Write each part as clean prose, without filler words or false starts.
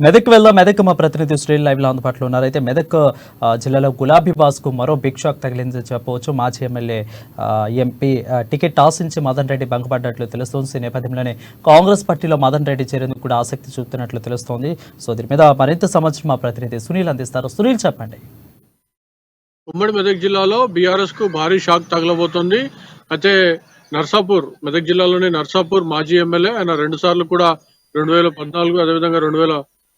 మెదక్ వెళ్దాం. మెదక్ మా ప్రతినిధి శ్రీ లైవ్ లో అందుబాటులో ఉన్నారు. అయితే మెదక్ జిల్లాలో గులాబీ బాస్ కు మరో బిగ్ షాక్ తగిలింది చెప్పవచ్చు. మాజీ ఎమ్మెల్యే ఎంపీ టికెట్ ఆశించి మదన్ రెడ్డి భంగపడ్డట్లు తెలుస్తోంది. ఈ నేపథ్యంలోనే కాంగ్రెస్ పార్టీలో మదన్ రెడ్డి చేరేందుకు కూడా ఆసక్తి చూపుతున్నట్లు తెలుస్తోంది. సో దీని మీద మరింత సమాచారం మా ప్రతినిధి సునీల్ అందిస్తారు. సునీల్ చెప్పండి. ఉమ్మడి మెదక్ జిల్లాలో బీఆర్ఎస్ కు భారీ షాక్ తగలబోతోంది. అయితే నర్సాపూర్, మెదక్ జిల్లాలోని నర్సాపూర్ మాజీ ఎమ్మెల్యే ఆయన 2 సార్లు కూడా 2014 అదేవిధంగా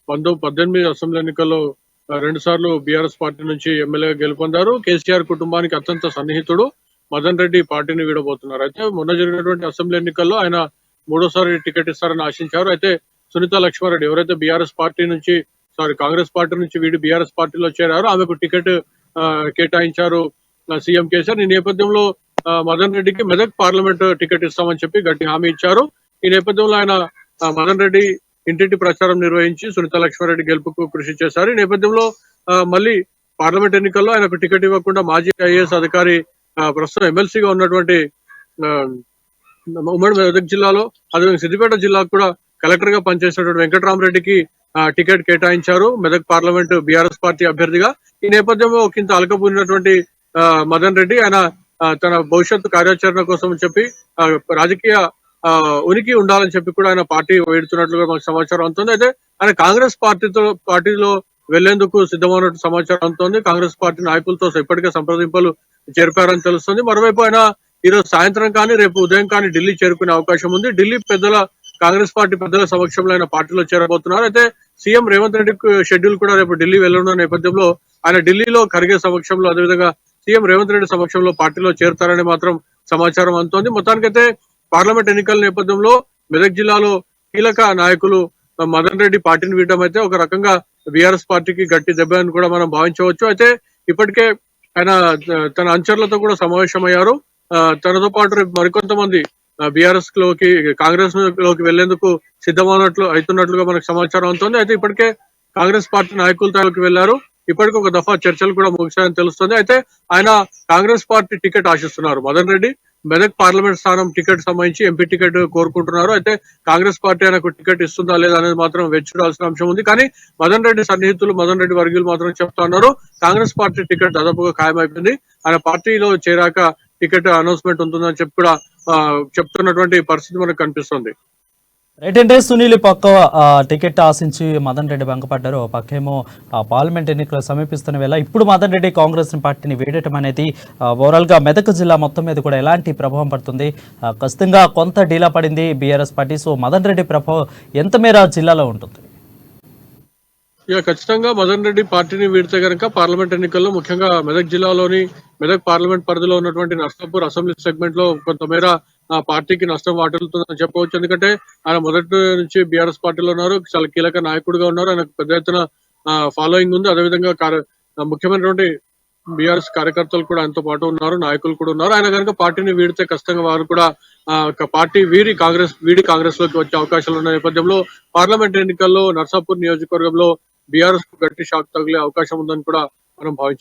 2018 అసెంబ్లీ ఎన్నికల్లో 2 సార్లు బీఆర్ఎస్ పార్టీ నుంచి ఎమ్మెల్యేగా గెలుపొందారు. కేసీఆర్ కుటుంబానికి అత్యంత సన్నిహితుడు. మదన్ రెడ్డి పార్టీని వీడబోతున్నారు. అయితే మొన్న జరిగినటువంటి అసెంబ్లీ ఎన్నికల్లో ఆయన 3వ సారి టికెట్ ఇస్తారని ఆశించారు. అయితే సునీతా లక్ష్మారెడ్డి ఎవరైతే కాంగ్రెస్ పార్టీ నుంచి వీడి బీఆర్ఎస్ పార్టీలో చేరారో ఆమెకు టికెట్ కేటాయించారు సీఎం కేసీఆర్. ఈ నేపథ్యంలో మదన్ రెడ్డికి మెదక్ పార్లమెంట్ టికెట్ ఇస్తామని చెప్పి గట్టి హామీ ఇచ్చారు. ఈ నేపథ్యంలో ఆయన మదన్ రెడ్డి ఇంటింటి ప్రచారం నిర్వహించి సునీతా లక్ష్మారెడ్డి గెలుపుకు కృషి చేశారు. ఈ నేపథ్యంలో మళ్ళీ పార్లమెంట్ ఎన్నికల్లో ఆయనకు టికెట్ ఇవ్వకుండా మాజీ ఐఏఎస్ అధికారి ప్రస్తుతం ఎమ్మెల్సీగా ఉన్నటువంటి ఉమ్మడి మెదక్ జిల్లాలో అదేవిధంగా సిద్దిపేట జిల్లాకు కూడా కలెక్టర్ గా పనిచేసినటువంటి వెంకటరామరెడ్డికి టికెట్ కేటాయించారు మెదక్ పార్లమెంట్ బీఆర్ఎస్ పార్టీ అభ్యర్థిగా. ఈ నేపథ్యంలో ఒకంత అలకపోయినటువంటి మదన్ రెడ్డి ఆయన తన భవిష్యత్తు కార్యాచరణ కోసం చెప్పి రాజకీయ ఉనికి ఉండాలని చెప్పి కూడా ఆయన పార్టీ వేడుతున్నట్లుగా మనకు సమాచారం అందుతుంది. అయితే ఆయన కాంగ్రెస్ పార్టీలో వెళ్లేందుకు సిద్ధమైనట్టు సమాచారం అందుతుంది. కాంగ్రెస్ పార్టీ నాయకులతో ఇప్పటికే సంప్రదింపులు జరిపారని తెలుస్తుంది. మరోవైపు ఆయన ఈరోజు సాయంత్రం కానీ రేపు ఉదయం కానీ ఢిల్లీ చేరుకునే అవకాశం ఉంది. ఢిల్లీ కాంగ్రెస్ పార్టీ పెద్దల సమక్షంలో ఆయన పార్టీలో చేరబోతున్నారు. అయితే సీఎం రేవంత్ రెడ్డి షెడ్యూల్ కూడా రేపు ఢిల్లీ వెళ్లనున్న నేపథ్యంలో ఆయన ఢిల్లీలో ఖర్గే సమక్షంలో అదేవిధంగా సీఎం రేవంత్ రెడ్డి సమక్షంలో పార్టీలో చేరుతారని మాత్రం సమాచారం అందుతోంది. మొత్తానికైతే పార్లమెంట్ ఎన్నికల నేపథ్యంలో మెదక్ జిల్లాలో కీలక నాయకులు మదన్ రెడ్డి పార్టీని వీడడం అయితే ఒక రకంగా బీఆర్ఎస్ పార్టీకి గట్టి దెబ్బ అని కూడా మనం భావించవచ్చు. అయితే ఇప్పటికే ఆయన తన అనుచరులతో కూడా సమావేశమయ్యారు. తనతో పాటు రేపు మరికొంతమంది బీఆర్ఎస్ కాంగ్రెస్ లోకి వెళ్లేందుకు అవుతున్నట్లుగా మనకు సమాచారం అవుతుంది. అయితే ఇప్పటికే కాంగ్రెస్ పార్టీ నాయకులకి వెళ్లారు. ఇప్పటికి ఒక దఫా చర్చలు కూడా ముగిశాయని తెలుస్తుంది. అయితే ఆయన కాంగ్రెస్ పార్టీ టికెట్ ఆశిస్తున్నారు. మదన్ రెడ్డి మెదక్ పార్లమెంట్ స్థానం టికెట్ సంబంధించి ఎంపీ టికెట్ కోరుకుంటున్నారు. అయితే కాంగ్రెస్ పార్టీ ఆయనకు టికెట్ ఇస్తుందా లేదా అనేది మాత్రం వేచి చూడాల్సిన అంశం ఉంది. కానీ మదన్ రెడ్డి సన్నిహితులు, మదన్ రెడ్డి వర్గీయులు మాత్రం చెప్తా ఉన్నారు కాంగ్రెస్ పార్టీ టికెట్ దాదాపుగా ఖాయమైపోయింది. ఆయన పార్టీలో చేరాక టికెట్ అనౌన్స్మెంట్ ఉంటుందని చెప్పి కూడా చెప్తున్నటువంటి పరిస్థితి మనకు కనిపిస్తుంది. రైట్. అంటే సునీల్ పక్క టికెట్ ఆశించి మదన్ రెడ్డి భంగపడ్డారు. పక్కేమో పార్లమెంట్ ఎన్నికలు సమీపిస్తున్న వేళ ఇప్పుడు మదన్ రెడ్డి కాంగ్రెస్ పార్టీని వీడటం అనేది ఓవరాల్ గా మెదక్ జిల్లా మొత్తం మీద కూడా ఎలాంటి ప్రభావం పడుతుంది? ఖచ్చితంగా కొంత డీలా పడింది BRS party. So Madan Reddy ప్రభావం ఎంత మేర జిల్లాలో ఉంటుంది? ఖచ్చితంగా మదన్ రెడ్డి పార్టీని వీడితే కనుక పార్లమెంట్ ఎన్నికల్లో ముఖ్యంగా మెదక్ జిల్లాలోని మెదక్ పార్లమెంట్ పరిధిలో ఉన్నటువంటి నర్సాపూర్ అసెంబ్లీ సెగ్మెంట్ లో కొంతమేర ఆ పార్టీకి నష్టం వాటిల్లుతుందని చెప్పవచ్చు. ఎందుకంటే ఆయన మొదటి నుంచి బీఆర్ఎస్ పార్టీలో ఉన్నారు, చాలా కీలక నాయకుడిగా ఉన్నారు. ఆయనకు పెద్ద ఎత్తున ఫాలోయింగ్ ఉంది. అదేవిధంగా ముఖ్యమైనటువంటి బీఆర్ఎస్ కార్యకర్తలు కూడా ఆయనతో పాటు ఉన్నారు, నాయకులు కూడా ఉన్నారు. ఆయన కనుక పార్టీని వీడితే ఖచ్చితంగా వారు కూడా పార్టీ కాంగ్రెస్ లోకి వచ్చే అవకాశాలు ఉన్న నేపథ్యంలో పార్లమెంట్ ఎన్నికల్లో నర్సాపూర్ నియోజకవర్గంలో బీఆర్ఎస్ కు గట్టి షాక్ తగిలే అవకాశం ఉందని కూడా మనం భావించాం.